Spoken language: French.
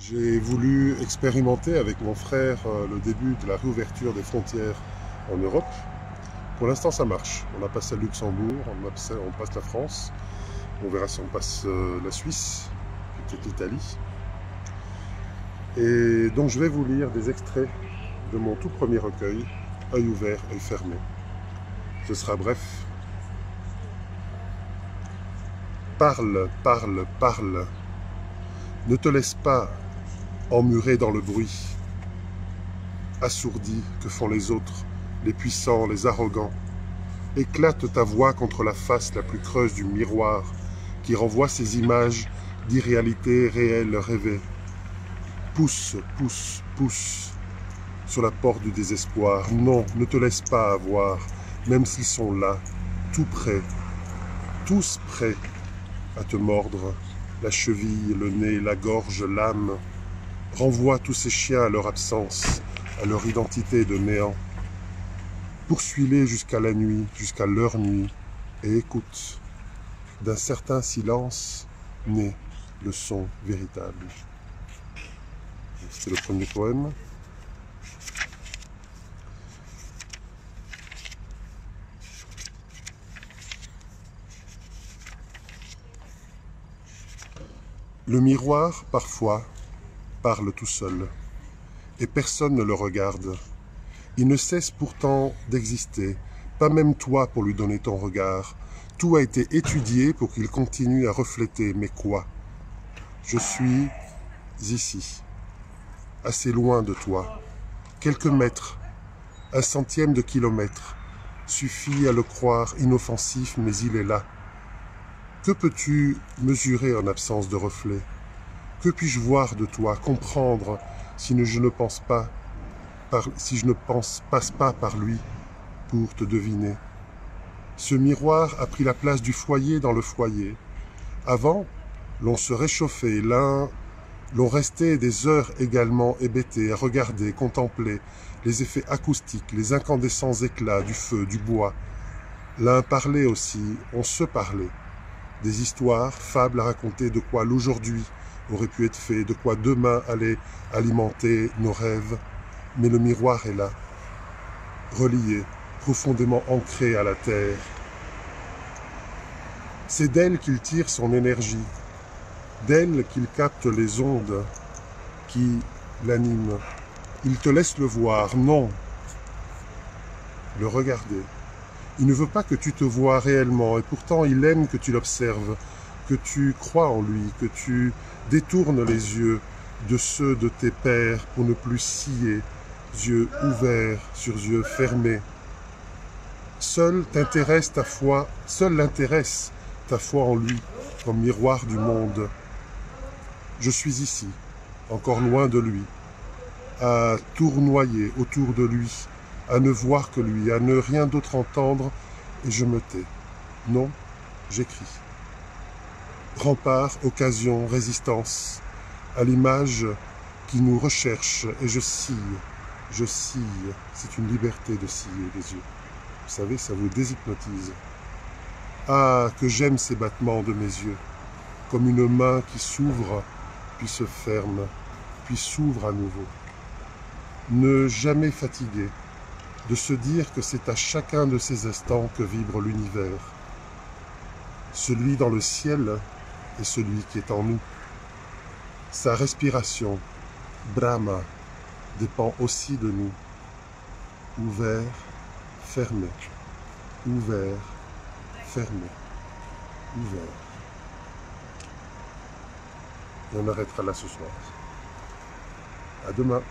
J'ai voulu expérimenter avec mon frère le début de la réouverture des frontières en Europe. Pour l'instant, ça marche. On a passé le Luxembourg, on passe la France. On verra si on passe la Suisse, peut-être l'Italie. Et donc, je vais vous lire des extraits de mon tout premier recueil, Œil ouvert, œil fermé. Ce sera bref. Parle, parle, parle. Ne te laisse pas emmuré dans le bruit, assourdi que font les autres, les puissants, les arrogants. Éclate ta voix contre la face la plus creuse du miroir qui renvoie ces images d'irréalité réelle rêvée. Pousse, pousse, pousse sur la porte du désespoir. Non, ne te laisse pas avoir, même s'ils sont là, tout près, tous prêts à te mordre, la cheville, le nez, la gorge, l'âme. Renvoie tous ces chiens à leur absence, à leur identité de néant. Poursuis-les jusqu'à la nuit, jusqu'à leur nuit, et écoute. D'un certain silence naît le son véritable. C'est le premier poème. Le miroir, parfois, parle tout seul, et personne ne le regarde. Il ne cesse pourtant d'exister, pas même toi pour lui donner ton regard. Tout a été étudié pour qu'il continue à refléter, mais quoi? Je suis ici, assez loin de toi. Quelques mètres, un centième de kilomètre, suffit à le croire inoffensif, mais il est là. Que peux-tu mesurer en absence de reflet? Que puis-je voir de toi, comprendre si je ne passe pas par lui pour te deviner? Ce miroir a pris la place du foyer dans le foyer. Avant, l'on se réchauffait, l'on restait des heures également hébétés à regarder, contempler les effets acoustiques, les incandescents éclats du feu, du bois. L'un parlait aussi, on se parlait. Des histoires, fables à raconter de quoi l'aujourd'hui aurait pu être fait, de quoi demain allait alimenter nos rêves. Mais le miroir est là, relié, profondément ancré à la terre. C'est d'elle qu'il tire son énergie, d'elle qu'il capte les ondes qui l'animent. Il te laisse le voir, non, le regarder. Il ne veut pas que tu te vois réellement, et pourtant il aime que tu l'observes, que tu crois en lui, que tu détournes les yeux de ceux de tes pères pour ne plus scier, yeux ouverts sur yeux fermés. Seule l'intéresse ta foi en lui, comme miroir du monde. Je suis ici, encore loin de lui, à tournoyer autour de lui, à ne voir que lui, à ne rien d'autre entendre, et je me tais. Non, j'écris. Rempart, occasion, résistance, à l'image qui nous recherche, et je scie, c'est une liberté de scier les yeux. Vous savez, ça vous déshypnotise. Ah, que j'aime ces battements de mes yeux, comme une main qui s'ouvre, puis se ferme, puis s'ouvre à nouveau. Ne jamais fatiguer, de se dire que c'est à chacun de ces instants que vibre l'univers. Celui dans le ciel et celui qui est en nous. Sa respiration, Brahma, dépend aussi de nous. Ouvert, fermé, ouvert, fermé, ouvert. Et on arrêtera là ce soir. À demain.